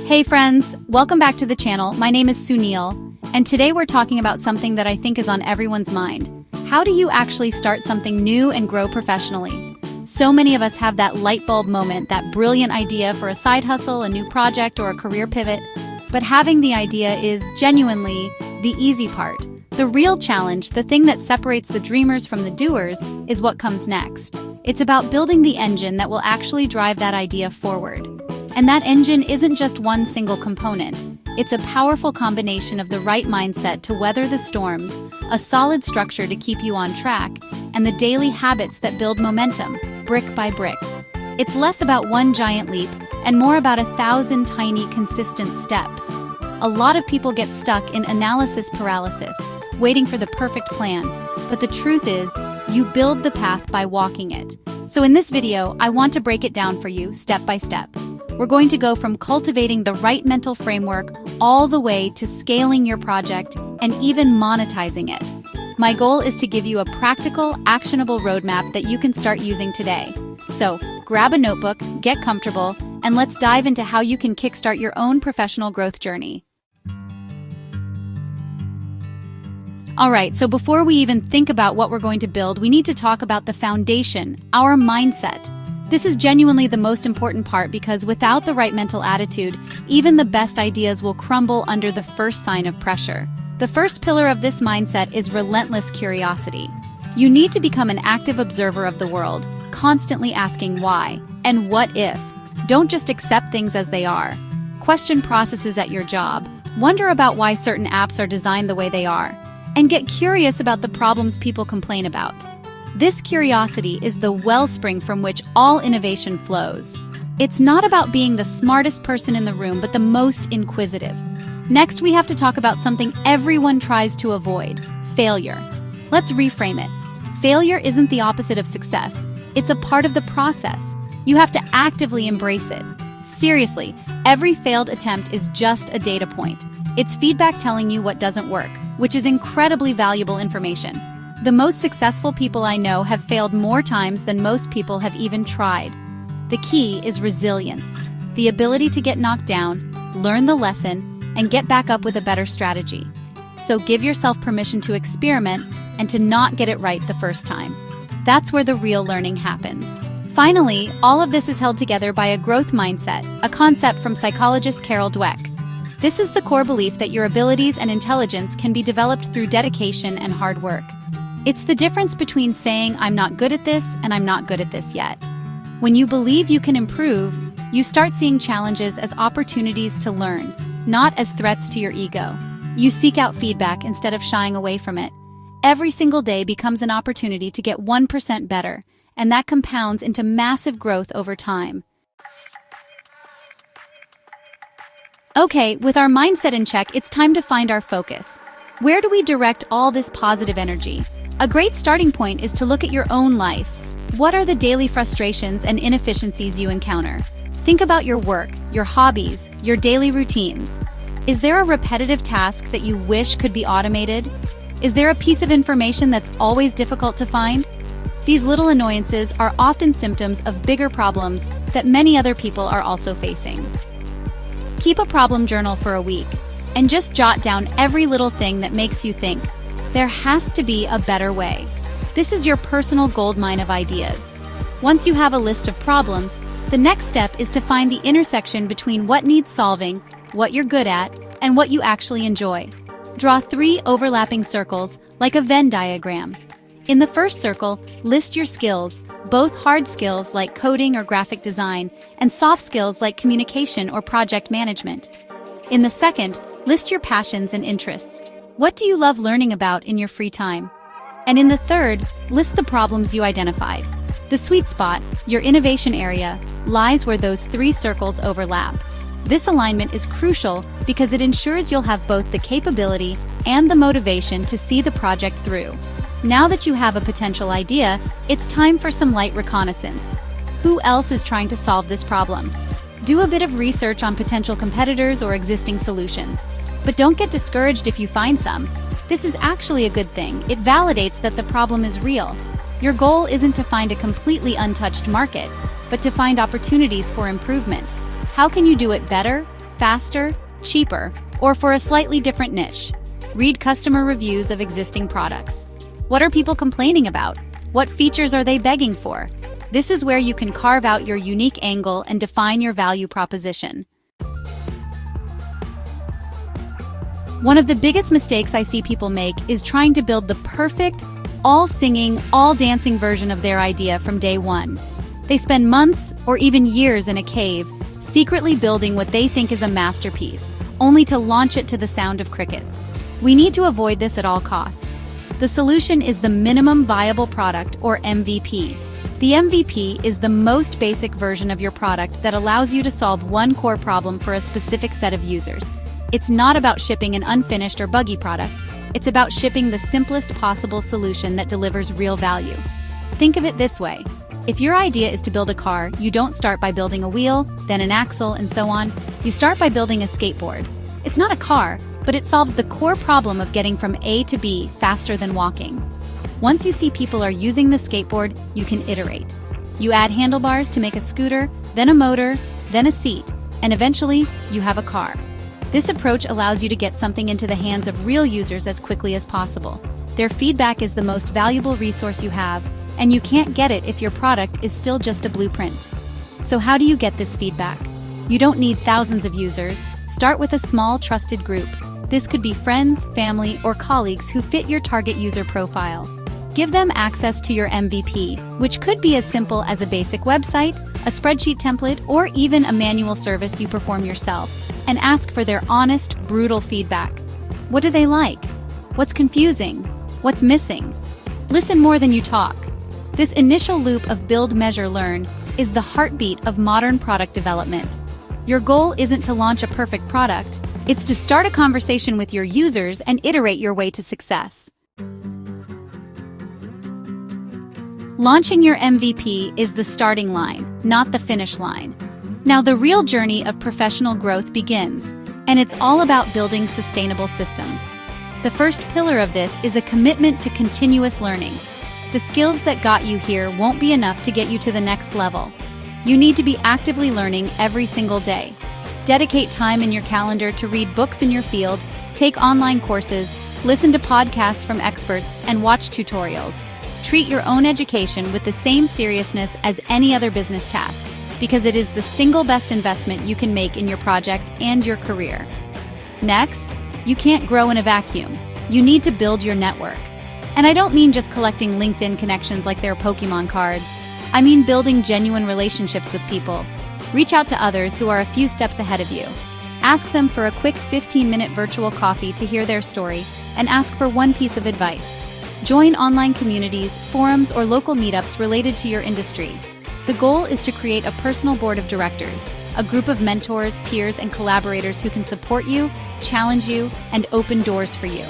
Hey friends, welcome back to the channel. My name is Sunil, and today we're talking about something that I think is on everyone's mind. How do you actually start something new and grow professionally? So many of us have that light bulb moment, that brilliant idea for a side hustle, a new project, or a career pivot. But having the idea is genuinely the easy part. The real challenge, the thing that separates the dreamers from the doers, is what comes next. It's about building the engine that will actually drive that idea forward. And that engine isn't just one single component. It's a powerful combination of the right mindset to weather the storms, a solid structure to keep you on track, and the daily habits that build momentum, brick by brick. It's less about one giant leap and more about 1,000 tiny, consistent steps. A lot of people get stuck in analysis paralysis, waiting for the perfect plan. But the truth is, you build the path by walking it. So in this video, I want to break it down for you step by step. We're going to go from cultivating the right mental framework all the way to scaling your project and even monetizing it. My goal is to give you a practical, actionable roadmap that you can start using today. So grab a notebook, get comfortable, and let's dive into how you can kickstart your own professional growth journey. Alright, so before we even think about what we're going to build, we need to talk about the foundation, our mindset. This is genuinely the most important part because without the right mental attitude, even the best ideas will crumble under the first sign of pressure. The first pillar of this mindset is relentless curiosity. You need to become an active observer of the world, constantly asking why and what if. Don't just accept things as they are. Question processes at your job. Wonder about why certain apps are designed the way they are. And get curious about the problems people complain about. This curiosity is the wellspring from which all innovation flows. It's not about being the smartest person in the room, but the most inquisitive. Next, we have to talk about something everyone tries to avoid: failure. Let's reframe it. Failure isn't the opposite of success. It's a part of the process. You have to actively embrace it. Seriously, every failed attempt is just a data point. It's feedback telling you what doesn't work, which is incredibly valuable information. The most successful people I know have failed more times than most people have even tried. The key is resilience, the ability to get knocked down, learn the lesson, and get back up with a better strategy. So give yourself permission to experiment and to not get it right the first time. That's where the real learning happens. Finally, all of this is held together by a growth mindset, a concept from psychologist Carol Dweck. This is the core belief that your abilities and intelligence can be developed through dedication and hard work. It's the difference between saying, "I'm not good at this," and "I'm not good at this yet." When you believe you can improve, you start seeing challenges as opportunities to learn, not as threats to your ego. You seek out feedback instead of shying away from it. Every single day becomes an opportunity to get 1% better, and that compounds into massive growth over time. Okay, with our mindset in check, it's time to find our focus. Where do we direct all this positive energy? A great starting point is to look at your own life. What are the daily frustrations and inefficiencies you encounter? Think about your work, your hobbies, your daily routines. Is there a repetitive task that you wish could be automated? Is there a piece of information that's always difficult to find? These little annoyances are often symptoms of bigger problems that many other people are also facing. Keep a problem journal for a week and just jot down every little thing that makes you think, there has to be a better way. This is your personal goldmine of ideas. Once you have a list of problems, the next step is to find the intersection between what needs solving, what you're good at, and what you actually enjoy. Draw 3 overlapping circles like a Venn diagram. In the first circle, list your skills, both hard skills like coding or graphic design, and soft skills like communication or project management. In the second, list your passions and interests. What do you love learning about in your free time? And in the third, list the problems you identified. The sweet spot, your innovation area, lies where those 3 circles overlap. This alignment is crucial because it ensures you'll have both the capability and the motivation to see the project through. Now that you have a potential idea, it's time for some light reconnaissance. Who else is trying to solve this problem? Do a bit of research on potential competitors or existing solutions. But don't get discouraged if you find some. This is actually a good thing. It validates that the problem is real. Your goal isn't to find a completely untouched market, but to find opportunities for improvement. How can you do it better? faster, cheaper, or for a slightly different niche. Read customer reviews of existing products. What are people complaining about? What features are they begging for? This is where you can carve out your unique angle and define your value proposition. One of the biggest mistakes I see people make is trying to build the perfect, all-singing, all-dancing version of their idea from day one. They spend months or even years in a cave, secretly building what they think is a masterpiece, only to launch it to the sound of crickets. We need to avoid this at all costs. The solution is the minimum viable product, or MVP. The MVP is the most basic version of your product that allows you to solve one core problem for a specific set of users. It's not about shipping an unfinished or buggy product. It's about shipping the simplest possible solution that delivers real value. Think of it this way. If your idea is to build a car, you don't start by building a wheel, then an axle, and so on. You start by building a skateboard. It's not a car, but it solves the core problem of getting from A to B faster than walking. Once you see people are using the skateboard, you can iterate. You add handlebars to make a scooter, then a motor, then a seat, and eventually you have a car. This approach allows you to get something into the hands of real users as quickly as possible. Their feedback is the most valuable resource you have, and you can't get it if your product is still just a blueprint. So how do you get this feedback? You don't need thousands of users. Start with a small, trusted group. This could be friends, family, or colleagues who fit your target user profile. Give them access to your MVP, which could be as simple as a basic website, a spreadsheet template, or even a manual service you perform yourself, and ask for their honest, brutal feedback. What do they like? What's confusing? What's missing? Listen more than you talk. This initial loop of build, measure, learn is the heartbeat of modern product development. Your goal isn't to launch a perfect product, it's to start a conversation with your users and iterate your way to success. Launching your MVP is the starting line, not the finish line. Now the real journey of professional growth begins, and it's all about building sustainable systems. The first pillar of this is a commitment to continuous learning. The skills that got you here won't be enough to get you to the next level. You need to be actively learning every single day. Dedicate time in your calendar to read books in your field, take online courses, listen to podcasts from experts, and watch tutorials. Treat your own education with the same seriousness as any other business task, because it is the single best investment you can make in your project and your career. Next, you can't grow in a vacuum. You need to build your network. And I don't mean just collecting LinkedIn connections like they're Pokemon cards. I mean building genuine relationships with people. Reach out to others who are a few steps ahead of you. Ask them for a quick 15-minute virtual coffee to hear their story, and ask for one piece of advice. Join online communities, forums, or local meetups related to your industry. The goal is to create a personal board of directors, a group of mentors, peers, and collaborators who can support you, challenge you, and open doors for you.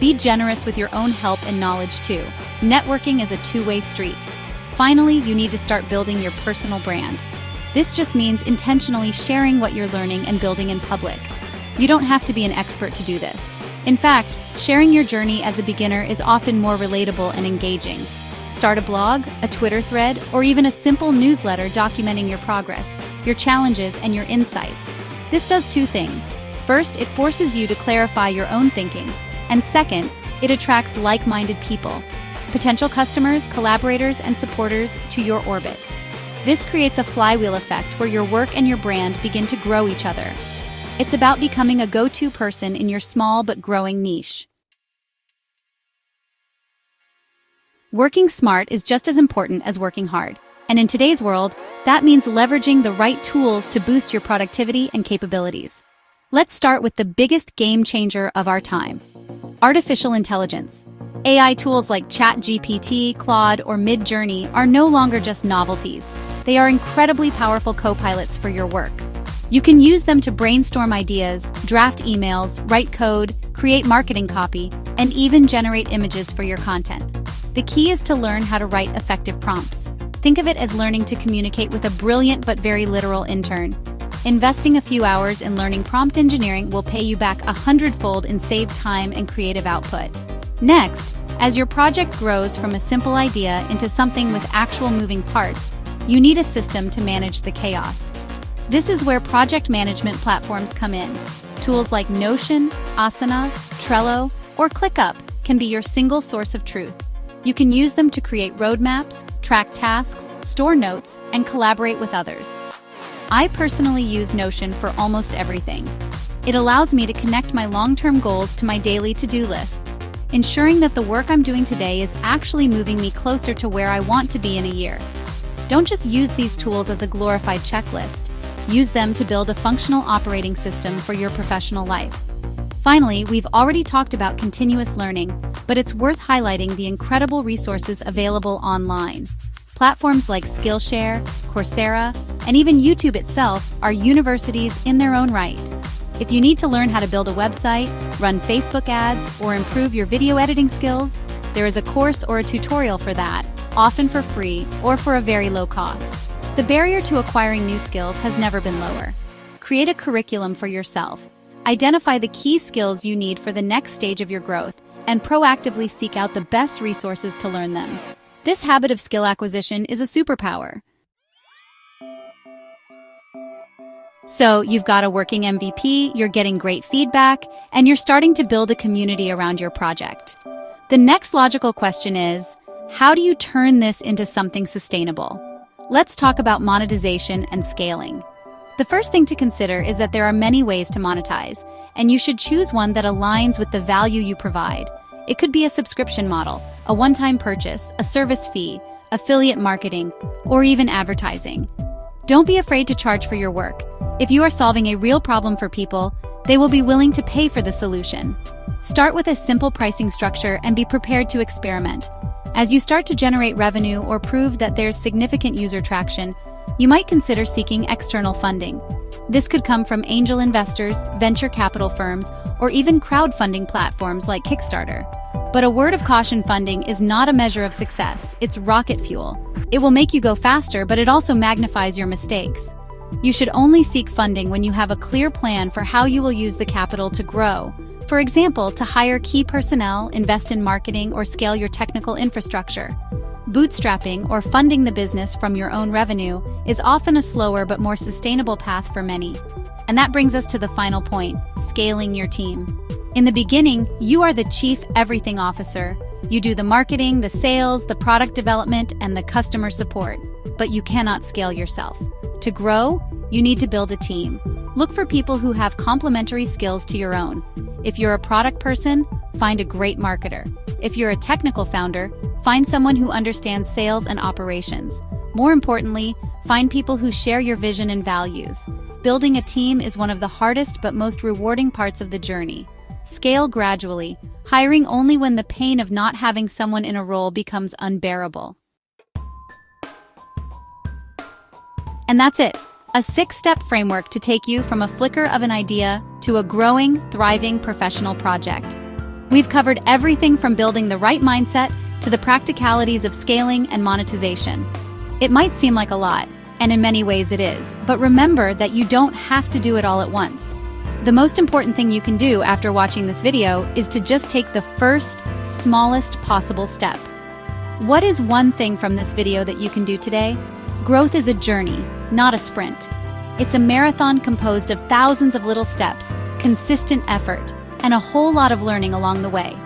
Be generous with your own help and knowledge too. Networking is a two-way street. Finally, you need to start building your personal brand. This just means intentionally sharing what you're learning and building in public. You don't have to be an expert to do this. In fact, sharing your journey as a beginner is often more relatable and engaging. Start a blog, a Twitter thread, or even a simple newsletter documenting your progress, your challenges, and your insights. This does two things. First, it forces you to clarify your own thinking. And second, it attracts like-minded people, potential customers, collaborators, and supporters to your orbit. This creates a flywheel effect where your work and your brand begin to grow each other. It's about becoming a go-to person in your small but growing niche. Working smart is just as important as working hard. And in today's world, that means leveraging the right tools to boost your productivity and capabilities. Let's start with the biggest game changer of our time: artificial intelligence. AI tools like ChatGPT, Claude, or Midjourney are no longer just novelties. They are incredibly powerful co-pilots for your work. You can use them to brainstorm ideas, draft emails, write code, create marketing copy, and even generate images for your content. The key is to learn how to write effective prompts. Think of it as learning to communicate with a brilliant but very literal intern. Investing a few hours in learning prompt engineering will pay you back 100-fold in saved time and creative output. Next, as your project grows from a simple idea into something with actual moving parts, you need a system to manage the chaos. This is where project management platforms come in. Tools like Notion, Asana, Trello, or ClickUp can be your single source of truth. You can use them to create roadmaps, track tasks, store notes, and collaborate with others. I personally use Notion for almost everything. It allows me to connect my long-term goals to my daily to-do lists, ensuring that the work I'm doing today is actually moving me closer to where I want to be in a year. Don't just use these tools as a glorified checklist. Use them to build a functional operating system for your professional life. Finally, we've already talked about continuous learning, but it's worth highlighting the incredible resources available online. Platforms like Skillshare, Coursera, and even YouTube itself are universities in their own right. If you need to learn how to build a website, run Facebook ads, or improve your video editing skills, there is a course or a tutorial for that, often for free or for a very low cost. The barrier to acquiring new skills has never been lower. Create a curriculum for yourself. Identify the key skills you need for the next stage of your growth, and proactively seek out the best resources to learn them. This habit of skill acquisition is a superpower. So, you've got a working MVP, you're getting great feedback, and you're starting to build a community around your project. The next logical question is, how do you turn this into something sustainable? Let's talk about monetization and scaling. The first thing to consider is that there are many ways to monetize, and you should choose one that aligns with the value you provide. It could be a subscription model, a one-time purchase, a service fee, affiliate marketing, or even advertising. Don't be afraid to charge for your work. If you are solving a real problem for people, they will be willing to pay for the solution. Start with a simple pricing structure and be prepared to experiment. As you start to generate revenue or prove that there's significant user traction, you might consider seeking external funding. This could come from angel investors, venture capital firms, or even crowdfunding platforms like Kickstarter. But a word of caution: funding is not a measure of success, it's rocket fuel. It will make you go faster, but it also magnifies your mistakes. You should only seek funding when you have a clear plan for how you will use the capital to grow. For example, to hire key personnel, invest in marketing, or scale your technical infrastructure. Bootstrapping, or funding the business from your own revenue, is often a slower but more sustainable path for many. And that brings us to the final point: scaling your team. In the beginning, you are the chief everything officer. You do the marketing, the sales, the product development, and the customer support. But you cannot scale yourself. To grow, you need to build a team. Look for people who have complementary skills to your own. If you're a product person, find a great marketer. If you're a technical founder, find someone who understands sales and operations. More importantly, find people who share your vision and values. Building a team is one of the hardest but most rewarding parts of the journey. Scale gradually, hiring only when the pain of not having someone in a role becomes unbearable. And that's it. A 6-step framework to take you from a flicker of an idea to a growing, thriving professional project. We've covered everything from building the right mindset to the practicalities of scaling and monetization. It might seem like a lot, and in many ways it is, but remember that you don't have to do it all at once. The most important thing you can do after watching this video is to just take the first, smallest possible step. What is one thing from this video that you can do today? Growth is a journey, not a sprint. It's a marathon composed of thousands of little steps, consistent effort, and a whole lot of learning along the way.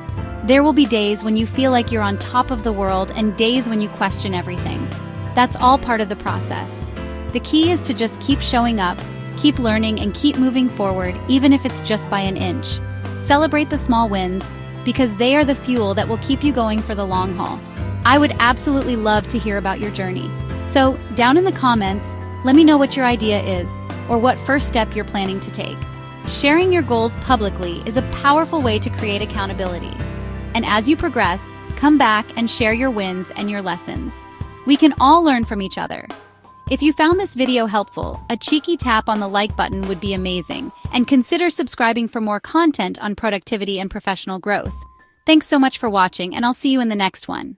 There will be days when you feel like you're on top of the world and days when you question everything. That's all part of the process. The key is to just keep showing up, keep learning, and keep moving forward, even if it's just by an inch. Celebrate the small wins, because they are the fuel that will keep you going for the long haul. I would absolutely love to hear about your journey. So, down in the comments, let me know what your idea is, or what first step you're planning to take. Sharing your goals publicly is a powerful way to create accountability. And as you progress, come back and share your wins and your lessons. We can all learn from each other. If you found this video helpful, a cheeky tap on the like button would be amazing, and consider subscribing for more content on productivity and professional growth. Thanks so much for watching, and I'll see you in the next one.